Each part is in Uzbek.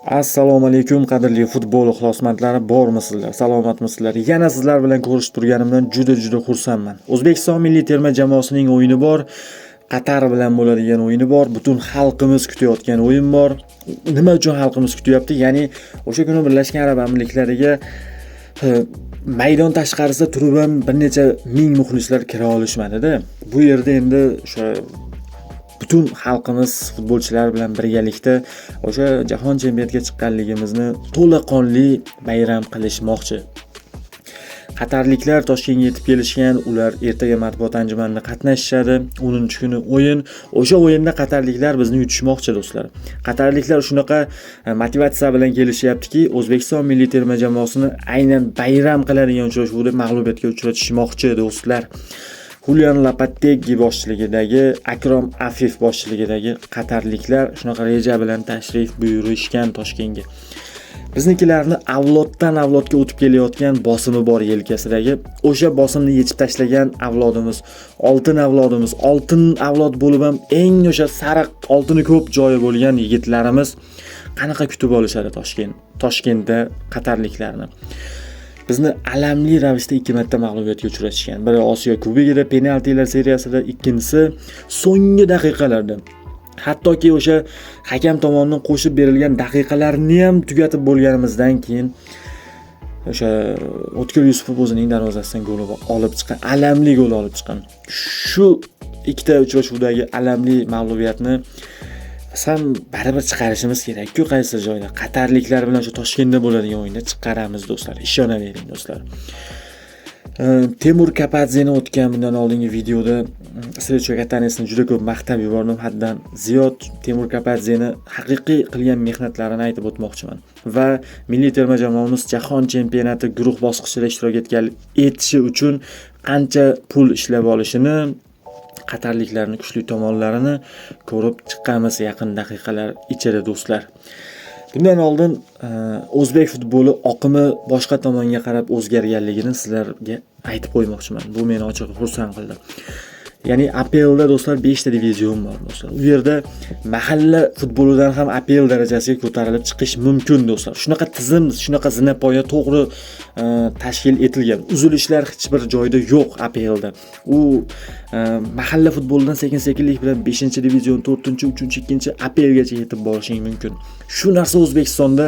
Assalomu alaykum qadrli futbol ixlosmandlari, bormisizlar, salomatmisizlar? Yana sizlar bilan ko'rishib turganimdan juda xursandman. O'zbekiston milliy terma jamoasining o'yini bor. Qatar bilan bo'ladigan o'yini bor. Butun xalqimiz kutayotgan o'yin bor. Nima uchun xalqimiz kutyapti? Ya'ni o'sha kuni Birlashgan Arab Amirliklariga maydon tashqarisida turib ham bir necha ming muxlislar kira olishmadi-da. Bu yerda endi o'sha butun xalqimiz futbolchilar bilan birgalikda o'sha jahon chempionatiga chiqqanligimizni to'laqonli bayram qilishmoqchi. Qatarliklar Toshkentga yetib kelishgan, ular ertaga matbuot anjumanida qatnashishadi. 10-kuni o'yin. O'sha o'yinda qatarliklar bizni yutishmoqchi do'stlar. Qatarliklar shunaqa motivatsiya bilan kelishyaptiki, O'zbekiston milliy terma jamoasini aynan bayram qiladigan uchrashuvda mag'lubiyatga uchratishmoqchi do'stlar. Julian Lopetegui boshchiligidagi, Akrom Afif boshchiligidagi qatarliklar shunaqa reja bilan tashrif buyurishgan Toshkentga. Biznikilarni avloddan avlodga o'tib kelayotgan bosimi bor yelkasidagi, o'sha bosimni yechib tashlagan avlodimiz, oltin avlod bo'lib ham eng o'sha sariq oltini ko'p joyi bo'lgan yigitlarimiz qanaqa kutib olishadi Toshkentda qatarliklarni. Bizni alamli ravishda 2 marta mag'lubiyatga uchratishgan. Biri Osiyo Kubogida penaltilar seriyasida, ikkinchisi so'nggi daqiqalarda. Hattoki o'sha hakam tomonidan qo'shib berilgan daqiqalarni ham tugatib bo'lganimizdan keyin o'sha O'tkir Yusupov o'zining darvozasidan gol olib chiqqan, alamli gol olib chiqqan. Shu ikkita uchrashuvdagi alamli mag'lubiyatni ham baribir chiqarishimiz kerak-ku qaysi joyda. Qatarliklar bilan shu Toshkentda bo'ladigan o'yinda chiqaramiz do'stlar, ishonavering do'stlar. Temur Kapadzeni o'tgan bundan oldingi videoda Srechko Katanesni juda ko'p maqtab yubordim, haddan ziyod. Temur Kapadzeni haqiqiy qilgan mehnatlarini aytib o'tmoqchiman va milliy terma jamoamiz jahon chempionati guruh bosqichida ishtirok etishi uchun qancha pul ishlab olishini, qatarliklarning kuchli tomonlarini ko'rib chiqamiz yaqin daqiqalar ichida do'stlar. Bundan oldin o'zbek futboli oqimi boshqa tomonga qarab o'zgarganligini sizlarga aytib qo'ymoqchiman. Bu meni ochig'i xursand qildi. Ya'ni APLda do'stlar 5 ta divizion bor do'stlar. U yerda mahalla futbolidan ham APL darajasiga ko'tarilib chiqish mumkin do'stlar. Shunaqa tizim, shunaqa zinapoya to'g'ri tashkil etilgan. Uzilishlar hech bir joyda yo'q APLda. U mahalla futbolidan sekin-sekinlik bilan 5-divizion, 4-chi, 3-chi, 2-chi APLgacha yetib borishing mumkin. Shu narsa O'zbekistonda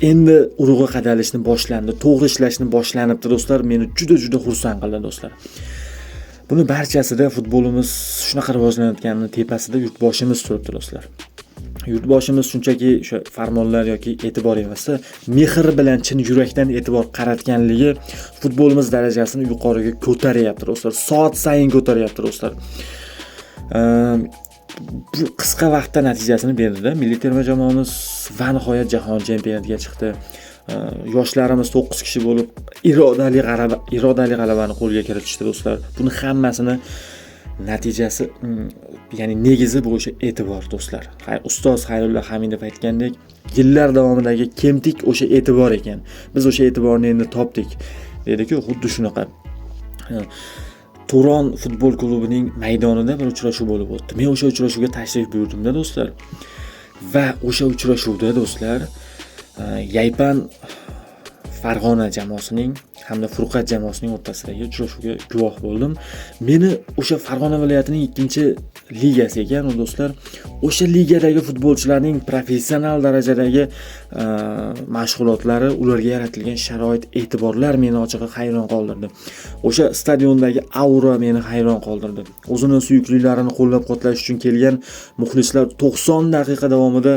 endi urug'i qadalishni boshlandi, to'g'ri ishlashni boshlanibdi do'stlar. Meni juda xursand qildi do'stlar. Buni barchasida futbolimiz shunaqa rivojlanayotganini tepasida yurtboshimiz turibdi do'stlar. Yurtboshimiz shunchaki o'sha farmonlar yoki e'tibor emas, mehr bilan chin yurakdan e'tibor qaratganligi futbolimiz darajasini yuqoriga ko'taryapti do'stlar. Soat sayin ko'taryapti do'stlar. Bu qisqa vaqtda natijasini berdi-da. Milliy terma jamoamiz va nihoyat jahon chempionatiga chiqdi. Yoshlarimiz 9 kishi bo'lib irodali g'alabani qo'lga kiritishdi do'stlar. Buni hammasini natijasi, ya'ni negizi bu o'sha e'tibor do'stlar. Ustoz Xayrulla Hamidov aytgandek, yillar davomidagi kemtik o'sha e'tibor ekan. Biz o'sha e'tiborni endi topdik. Dedi-ku, xuddi shunaqa. Turon futbol klubining maydonida bir uchrashuv bo'lib o'tdi. Men o'sha uchrashuvga tashrif buyurdim-da do'stlar. Va o'sha uchrashuvda do'stlar Yaypan Farg'ona jamoasining hamda Furqat jamoasining o'rtasidagi uchrashuvga guvoh bo'ldim. Meni o'sha Farg'ona viloyatining 2-ligasi ekan do'stlar. O'sha ligadagi futbolchilarning professional darajadagi mashg'ulotlari, ularga yaratilgan sharoit, e'tiborlar meni ochig'i hayron qoldirdi. O'sha stadiondagi aura meni hayron qoldirdi. O'zini suyuklalarini qo'llab-quvvatlash uchun kelgan muxlislar 90 daqiqa davomida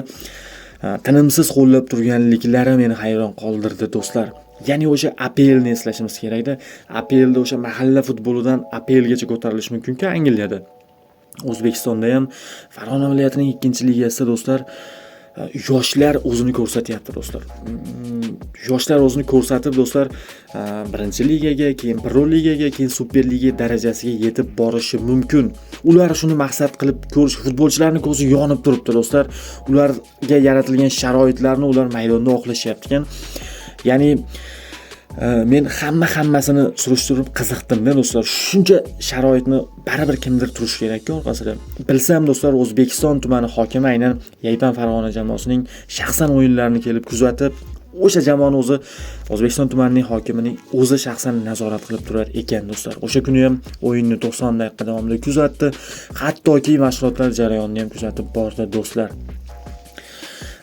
tinimsiz qo'llab turganliklari meni hayron qoldirdi do'stlar. Ya'ni o'sha APLni eslashimiz kerak-da. APLda o'sha mahalla futbolidan APLgacha ko'tarilish mumkin-ku Angliyada. O'zbekistonda ham Farg'ona viloyatining 2-ligasida do'stlar yoshlar o'zini ko'rsatyapti do'stlar. Yoshlar o'zini ko'rsatib do'stlar 1-ligaga, keyin Pro ligaga, keyin Super liga darajasiga yetib borishi mumkin. Ular shuni maqsad qilib ko'rish, futbolchilarning ko'zi yonib turibdi do'stlar. Ularga yaratilgan sharoitlarni ular maydonda oqlashyapti ekan. Ya'ni Men hammasini surishtirib qiziqdim-da do'stlar. Shuncha sharoitni baribir kimdir turish kerak-ku orqasida. Bilsam do'stlar, O'zbekiston tumani hokimi aynan Yaypan Farg'ona jamoasining shaxsan o'yinlarini kelib kuzatib, o'sha jamoani o'zi O'zbekiston tumanining hokimining o'zi shaxsan nazorat qilib turar ekan do'stlar. O'sha kuni ham o'yinni 90 daqiqa davomida kuzatdi, hattoki mashg'ulotlar jarayonini ham kuzatib bordi do'stlar.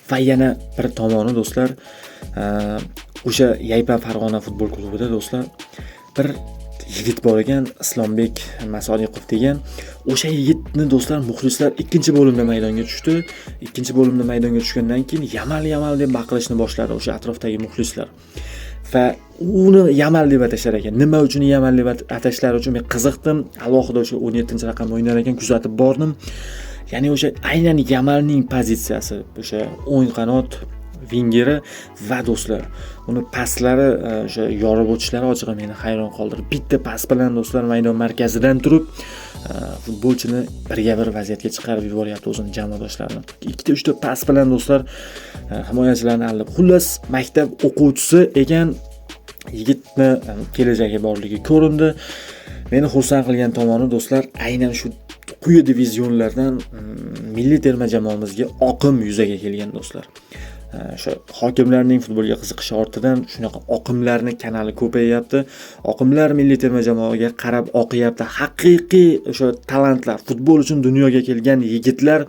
Va yana bir tomoni do'stlar, o'sha Yaypan Farg'ona futbol klubida do'stlar bir yigit bor ekan, Islombek Masodiqov degan. O'sha yigitni do'stlar muxlislar ikkinchi bo'limda maydonga tushdi. Ikkinchi bo'limda maydonga tushgandan keyin Yamal deb baqirishni boshladi o'sha atrofdagi muxlislar. Va uni Yamal deb atashar ekan. Nima uchun Yamal deb atashlari uchun men qiziqdim. Alohida o'sha 17-raqam o'ynar ekan, kuzatib bordim. Ya'ni o'sha aynan Yamalning pozitsiyasi, o'sha o'ng qanot vingeri va do'stlar, uni paslari, o'sha yorib o'tishlari ochig'i meni hayron qoldirdi. Bitta pas bilan do'stlar maydon markazidan turib, futbolchini birga bir vaziyatga chiqarib yuboryapti o'zini jamoadoshlarini. Ikkita uchta pas bilan do'stlar himoyachilarni aldib. Xullas, maktab o'quvchisi ekan, yigitni kelajagi borligi ko'rindi. Meni xursand qilgan tomoni do'stlar, aynan shu quyi divizionlardan milliy terma jamoamizga oqim yuzaga kelgan do'stlar. O'sha hokimlarning futbolga qiziqishi ortidan shunaqa oqimlarni kanali ko'payyapti. Oqimlar milliy terma jamoaga qarab oqyapti. Haqiqiy o'sha talantlar, futbol uchun dunyoga kelgan yigitlar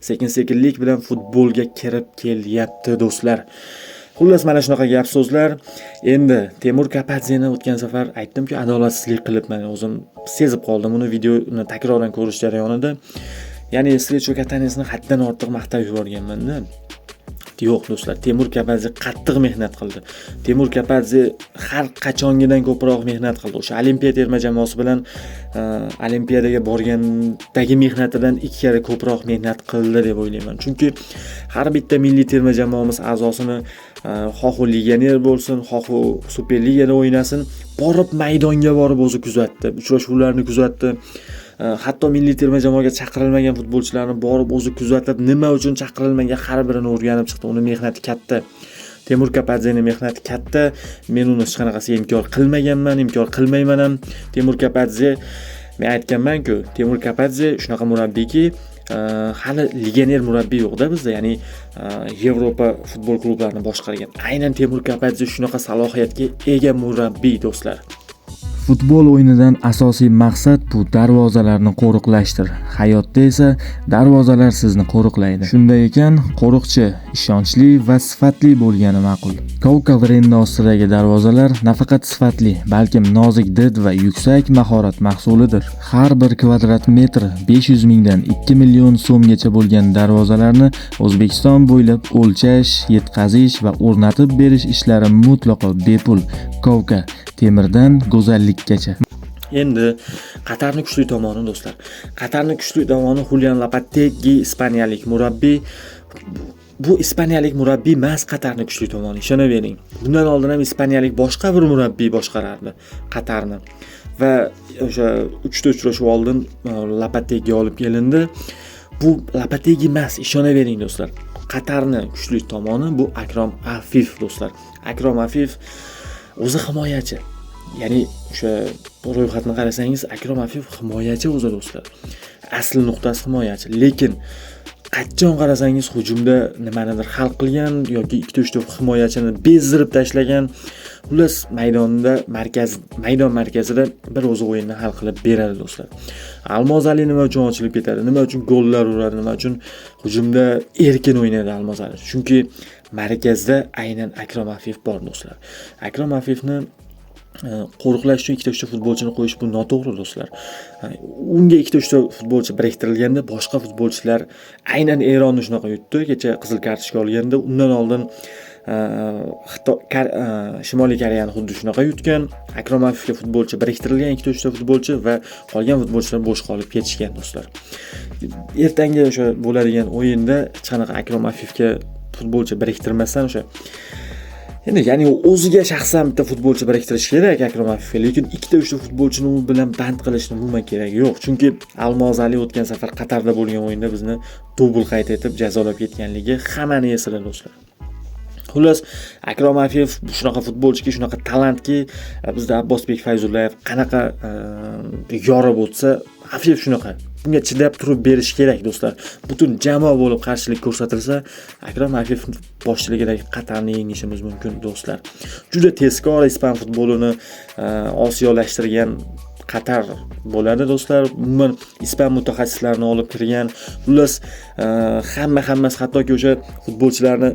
sekin-sekinlik bilan futbolga kirib kelyapti do'stlar. Xullas, mana shunaqa gap so'zlar. Endi Temur Kapadzeni o'tgan safar aytdim-ku, adolatsizlik qilibman. O'zim sezib qoldim uni videoni takroran ko'rish jarayonida. Ya'ni Srechko Katanesni haddan ortiq maqtab yuborganman-da. Yo'q do'stlar, Temur Kapadze qattiq mehnat qildi. Temur Kapadze har qachongidan ko'proq mehnat qildi. O'sha Olimpiya terma jamoasi bilan Olimpiyadaga borgandagi mehnatidan 2 karra ko'proq mehnat qildi deb o'ylayman. Chunki har bitta milliy terma jamoamiz a'zosini xohu legioner bo'lsin, xohu Superligada o'ynasin, borib maydonga borib o'zi kuzatdi. Uchrashuvlarni kuzatdi. Hatto milliy terma jamoaga chaqirilmagan futbolchilarni borib o'zi kuzatib, nima uchun chaqirilmagan har birini o'rganib chiqdi. Uni mehnati katta. Temur Kapadzening mehnati katta. Men uni hech qanaqasiga inkor qilmaganman, inkor qilmayman ham. Temur Kapadze, men aytganman-ku, Temur Kapadze shunaqa murabbiyki, hali legioner murabbiy yo'qda bizda, ya'ni Yevropa futbol klublarini boshqargan. Aynan Temur Kapadze shunaqa salohiyatga ega murabbiy do'stlar. Futbol o'yinidan asosiy maqsad bu darvozalarni qo'riqlashdir. Hayotda esa darvozalar sizni qo'riqlaydi. Shunday ekan, qo'riqchi ishonchli va sifatli bo'lgani ma'qul. Kovka brendi ostidagi darvozalar nafaqat sifatli, balkim nozik did va yuksak mahorat mahsulidir. Har bir kvadrat metr 500 mingdan 2 million so'mgacha bo'lgan darvozalarni O'zbekiston bo'ylab o'lchash, yetkazish va o'rnatib berish ishlari mutlaqo bepul. Kovka temirdan go'zallikgacha. Endi Qatarning kuchli tomoni do'stlar. Qatarning kuchli tomoni Julian Lopetegui, ispaniyalik murabbiy. Bu ispaniyalik murabbiy emas Qatarning kuchli tomoni, ishonavering. Bundan oldin ham ispaniyalik boshqa bir murabbiy boshqarardi Qatarni. Va o'sha 3 ta uchrashuv oldin Lopetegui olib kelindi. Bu Lopetegui emas, ishonavering do'stlar. Qatarning kuchli tomoni bu Akrom Afif do'stlar. Akrom Afif o'zi himoyachi. Ya'ni o'sha ro'yxatni qarasangiz, Akrom Afif himoyachi o'zi do'stlar. Asl nuqtasi himoyachi, lekin qachon qarasangiz hujumda nimanidir hal qilgan yoki 2-3 ta himoyachini bezdirib tashlagan. Xullas, maydon markazida bir o'zi o'yinni hal qilib beradi do'stlar. Almozali nima uchun ochilib ketadi? Nima uchun gollar uradi? Nima uchun hujumda erkin o'ynaydi Almozali? Chunki markazda aynan Akrom Afif bor do'stlar. Akrom Afifni qo'riqlash uchun 2-3 ta futbolchini qo'yish bu noto'g'ri do'stlar. Unga 2-3 ta futbolchi biriktirilganda boshqa futbolchilar aynan Eronni shunaqa yutdi. Kecha qizil kartochka olganda, undan oldin Shimoliy Koreyani xuddi shunaqa yutgan. Akrom Afifga futbolchi biriktirilgan 2-3 ta futbolchi va qolgan futbolchilar bo'sh qolib ketishgan do'stlar. Ertangi o'sha bo'ladigan o'yinda hech qanaqa Akrom Afifga futbolchi biriktirmasdan o'sha ya'ni o'ziga shaxsan bitta futbolchi biriktirish kerak Akrom Afifga, lekin 2-3 ta futbolchini u bilan band qilishni umuman keragi yo'q. Chunki Almozali o'tgan safar Qatarda bo'lgan o'yinda bizni dubl qayd etib jazolab ketganligi hammani esida do'stlar. Xullas, Akrom Afiyev shunaqa futbolchiki, shunaqa talantki, bizda Abbosbek Fayzullayev qanaqa yorib o'tsa, Afiyev shunaqa. Bunga chidab turib berish kerak do'stlar. Butun jamoa bo'lib qarshilik ko'rsatilsa, Akrom Afiyev boshchiligidagi Qatarni yengishimiz mumkin do'stlar. Juda tezkor ispan futbolini osiyolashtirgan Qatar bo'ladi do'stlar. Umuman ispan mutaxassislarini olib kirgan. Xullas, hammasi hattoki o'sha futbolchilarni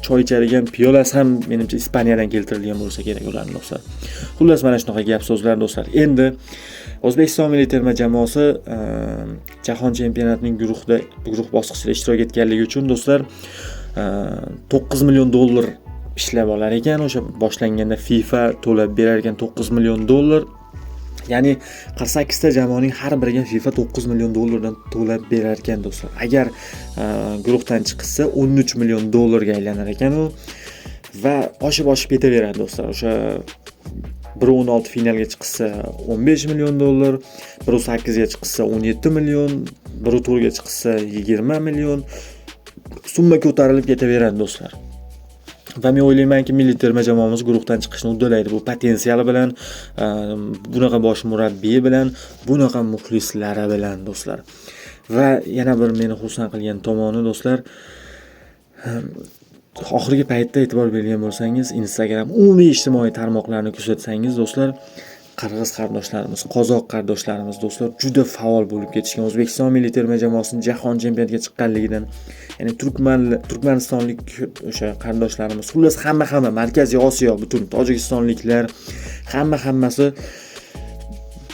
choy ichadigan piyolasi ham menimcha Ispaniyadan keltirilgan bo'lsa kerak ularning do'stlar. Xullas, mana shunaqa gap so'zlar do'stlar. Endi O'zbekiston milliy terma jamoasi jahon chempionatining guruh bosqichida ishtirok etganligi uchun do'stlar $9 million ishlab olar ekan. O'sha boshlanganda FIFA to'lab berar ekan $9 million. Ya'ni 48 ta jamoaning har biriga FIFA $9 million dan to'lab berar ekan do'stlar. Agar guruhdan chiqsa $13 million ga aylanar ekan u va oshib ketaveradi do'stlar. O'sha 1-16 finalga chiqsa $15 million, 1-8 ga chiqsa $17 million, 1-to'rtga chiqsa $20 million summa ko'tarilib ketaveradi do'stlar. Va men o'ylaymanki, milliy terma jamoamiz guruhdan chiqishni uddalaydi. Bu potensiali bilan, bunaqa bosh murabbiyi bilan, bunaqa muxlislari bilan do'stlar. Va yana bir meni xursand qilgan tomoni do'stlar, oxirgi paytda e'tibor bergan bo'lsangiz, Instagram, umumiy ijtimoiy tarmoqlarni kuzatsangiz do'stlar, qirg'iz qarindoshlarimiz, qozoq qarindoshlarimiz do'stlar juda faol bo'lib ketishgan. O'zbekiston milliy terma jamoasining jahon chempionatiga chiqqanligidan, ya'ni Turkmanistonlik o'sha qarindoshlarimiz, xullas hamma Markaziy Osiyo, butun tojikistonliklar, hammasi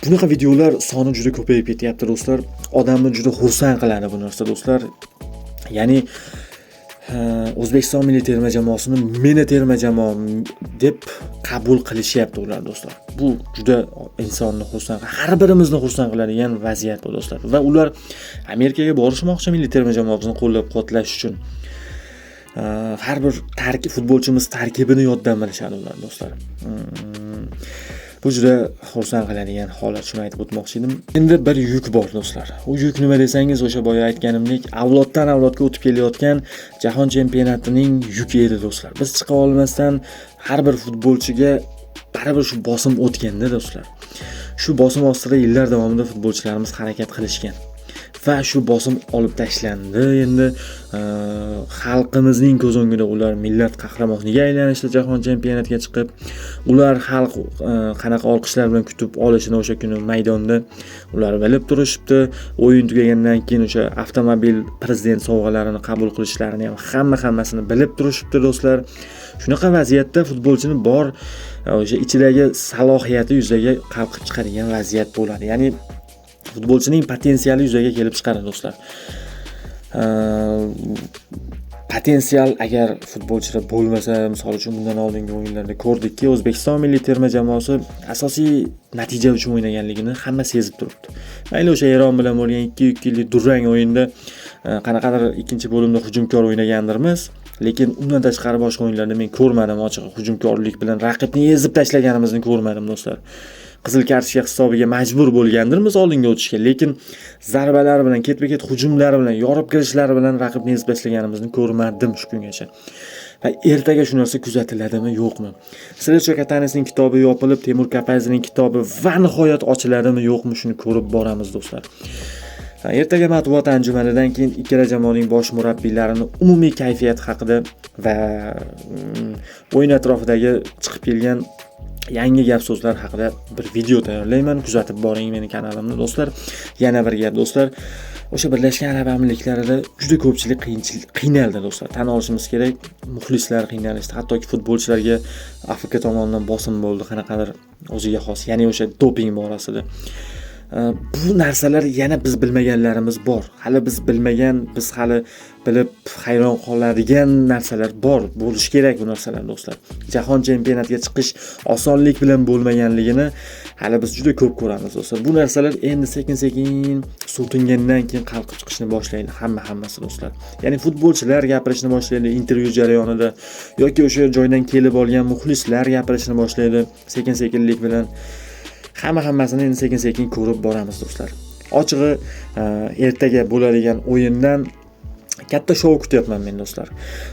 bunaqa videolar soni juda ko'payib ketyapti do'stlar. Odamni juda xursand qiladi bu narsa do'stlar. Ya'ni O'zbekiston milliy terma jamoasini meni terma jamoam deb qabul qilishyapti ular do'stlar. Bu juda insonni xursand, har birimizni xursand qiladigan vaziyat bu do'stlar. Va ular Amerikaga borishmoqchi milliy terma jamoamizni qo'llab-quvvatlash uchun. Har bir futbolchimiz tarkibini yoddan bilishadi ular do'stlar. Bu juda xursand qiladigan holat, shuni aytib o'tmoqchi edim. Endi bir yuk bor do'stlar. U yuk nima desangiz, o'sha boya aytganimdek, avloddan avlodga o'tib kelayotgan jahon chempionatining yuki edi do'stlar. Biz chiqa olmasdan har bir futbolchiga baribir shu bosim o'tganda do'stlar. Shu bosim ostida yillar davomida futbolchilarimiz harakat qilishgan. Va shu bosim olib tashlandi. Endi xalqimizning ko'z o'ngida ular millat qahramoniga aylanishdi jahon chempionatiga chiqib. Ular xalq qanaqa olqishlar bilan kutib olishini o'sha kuni maydonda ular bilib turishibdi. O'yin tugagandan keyin o'sha avtomobil prezident sovg'alarini qabul qilishlarini ham hammasini bilib turishibdi do'stlar. Shunaqa vaziyatda futbolchini bor o'sha ichidagi salohiyati yuzaga qalqib chiqadigan vaziyat bo'ladi. Ya'ni futbolchining potensiali yuzaga kelib chiqadi do'stlar. Potensial agar futbolchida bo'lmasa, misol uchun bundan oldingi o'yinlarda ko'rdikki, O'zbekiston milliy terma jamoasi asosiy natija uchun o'ynaganligini hamma sezib turibdi. Mayli o'sha Eron bilan bo'lgan 2-2lik durang o'yinda qanaqadir ikkinchi bo'limda hujumkor o'ynagandirmiz, lekin undan tashqari boshqa o'yinlarda men ko'rmadim, ochiq hujumkorlik bilan raqibni ezib tashlaganimizni ko'rmadim do'stlar. Qizil kartochka hisobiga majbur bo'lgandirmiz oldinga o'tishga, lekin zarbalar bilan, ketma-ket hujumlar bilan, yorib kirishlari bilan raqibni ezib tashlaganimizni ko'rmadim shu kungacha. Va ertaga shu narsa kuzatiladimi, yo'qmi? Srechko Katanesning kitobi yopilib, Temur Kapazning kitobi va nihoyat ochiladimi, yo'qmi, shuni ko'rib boramiz do'stlar. Ertaga matbuot anjumanidan keyin ikkala jamoaning bosh murabbiylarini umumiy kayfiyat haqida va o'yin atrofidagi chiqib kelgan yangi gap so'zlar haqida bir video tayyorlayman. Kuzatib boring meni kanalimni do'stlar. Yana bir gap do'stlar, o'sha Birlashgan Arab Amirliklarida juda ko'pchilik qiynaldi do'stlar. Tan olishimiz kerak, muxlislar qiynalishdi. Hattoki futbolchilarga Afrika tomonidan bosim bo'ldi, qanaqadir o'ziga xos, ya'ni o'sha doping borasida. Bu narsalar yana biz bilmaganlarimiz bor. Hali biz bilmagan, biz hali bilib hayron qoladigan narsalar bor. Bo'lish kerak bu narsalar do'stlar. Jahon chempionatiga chiqish osonlik bilan bo'lmaganligini hali biz juda ko'p ko'ramiz do'stlar. Bu narsalar endi sekin-sekin so'tingandan keyin qalqib chiqishni boshlaydi hammasi do'stlar. Ya'ni futbolchilar gapirishni boshlaydi intervyu jarayonida yoki o'sha joydan kelib olgan muxlislar gapirishni boshlaydi sekin-sekinlik bilan. Hammasini endi sekin-sekin ko'rib boramiz do'stlar. Ochig'i ertaga bo'ladigan o'yindan Katta shou kutyapman men do'stlar.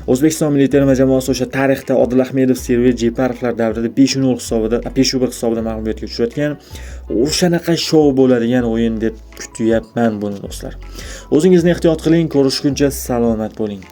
O'zbekiston milliy terma jamoasi o'sha tarixda Odil Ahmedov, Server Jeparovlar davrida 5-0 hisobida, 5-1 hisobida mag'lubiyatga uchratgan o'shanaqa shou bo'ladigan o'yin deb kutyapman buni do'stlar. O'zingizni ehtiyot qiling, ko'rishguncha salomat bo'ling.